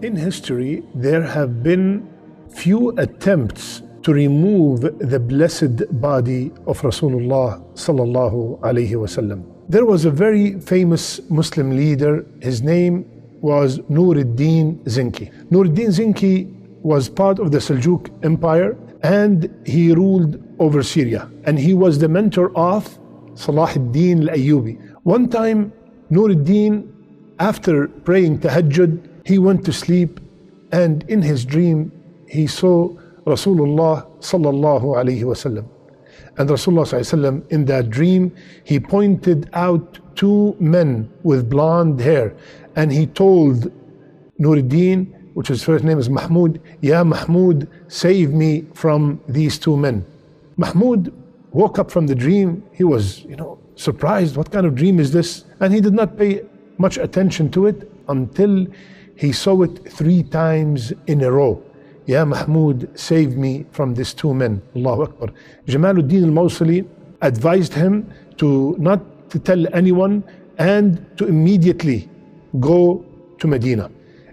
In history, there have been few attempts to remove the blessed body of Rasulullah sallallahu alaihi wasallam. There was a very famous Muslim leader. His name was Nuruddin Zinki. Nuruddin Zinki was part of the Seljuk Empire, and he ruled over Syria. And he was the mentor of Salah ad-Din al-Ayyubi. One time, Nuruddin, after praying Tahajjud, he went to sleep, and in his dream, he saw Rasulullah sallallahu alaihi wasallam. And Rasulullah sallallahu alaihi wasallam, in that dream, he pointed out two men with blonde hair, and he told Nuruddin, which his first name is Mahmud, Ya Mahmud, save me from these two men. Mahmud woke up from the dream. He was, surprised. What kind of dream is this? And he did not pay much attention to it until he saw it 3 times in a row. Ya Mahmud, save me from these two men. Allahu Akbar. Jamaluddin al-Mawsili advised him to not to tell anyone and to immediately go to Medina.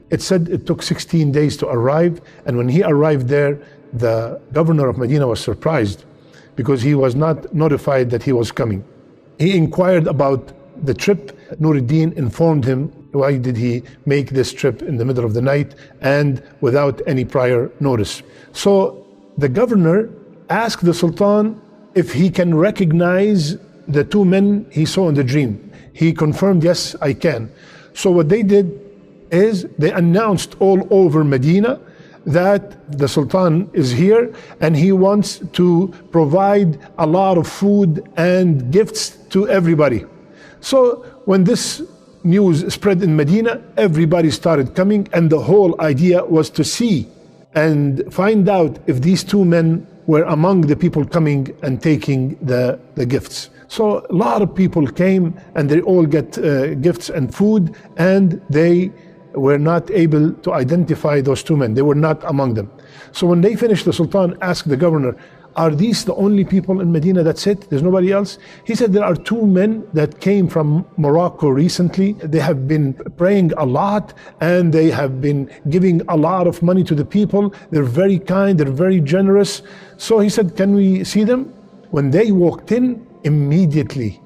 It said it took 16 days to arrive, and when he arrived there, the governor of Medina was surprised because he was not notified that he was coming. He inquired about the trip. Nuruddin informed him why did he make this trip in the middle of the night and without any prior notice. So the governor asked the Sultan if he can recognize the two men he saw in the dream. He confirmed, yes, I can. So what they did is they announced all over Medina that the Sultan is here and he wants to provide a lot of food and gifts to everybody. So when this news spread in Medina, everybody started coming, and the whole idea was to see and find out if these two men were among the people coming and taking the gifts. So a lot of people came, and they all get gifts and food, and they were not able to identify those two men. They were not among them. So when they finished, the Sultan asked the governor, are these the only people in Medina? That's it? There's nobody else? He said there are two men that came from Morocco recently. They have been praying a lot, and they have been giving a lot of money to the people. They're very kind, they're very generous. So he said, can we see them? When they walked in, immediately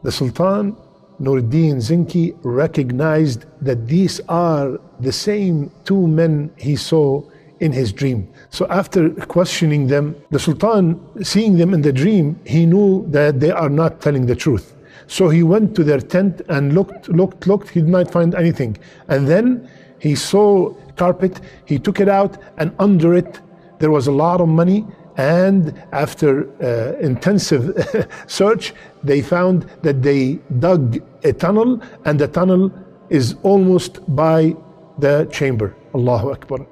the Sultan, Nuruddin Zinki, recognized that these are the same two men he saw in his dream. So after questioning them, the Sultan, seeing them in the dream, he knew that they are not telling the truth. So he went to their tent and looked, he did not find anything. And then he saw carpet, he took it out, and under it there was a lot of money. And after intensive search, they found that they dug a tunnel, and the tunnel is almost by the chamber. Allahu Akbar.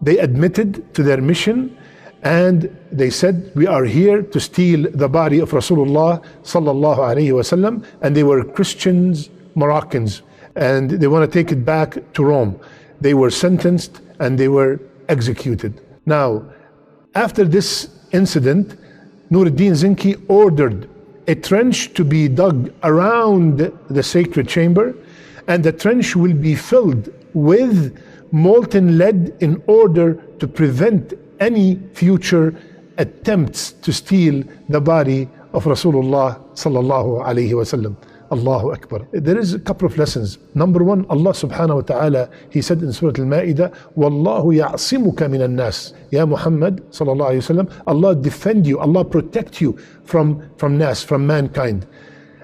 They admitted to their mission, and they said, we are here to steal the body of Rasulullah sallallahu alaihi wasallam. And they were Christians, Moroccans, and they want to take it back to Rome. They were sentenced and they were executed. Now, after this incident, Nuruddin Zinki ordered a trench to be dug around the sacred chamber, and the trench will be filled with molten lead in order to prevent any future attempts to steal the body of Rasulullah sallallahu alaihi wasallam. Allahu Akbar. There is a couple of lessons. Number one, Allah subhanahu wa ta'ala, He said in Surah Al-Ma'idah, Wallahu ya'asimuka minan nas. Ya Muhammad sallallahu alayhi wa sallam, Allah defend you, Allah protect you from nas, from mankind.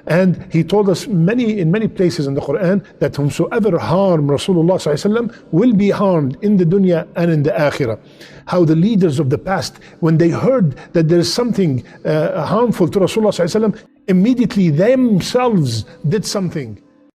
And He told us in many places in the Quran that whomsoever harm Rasulullah sallallahu alayhi wa sallam will be harmed in the dunya and in the akhirah. How the leaders of the past, when they heard that there is something harmful to Rasulullah sallallahu alayhi wa sallam, immediately themselves did something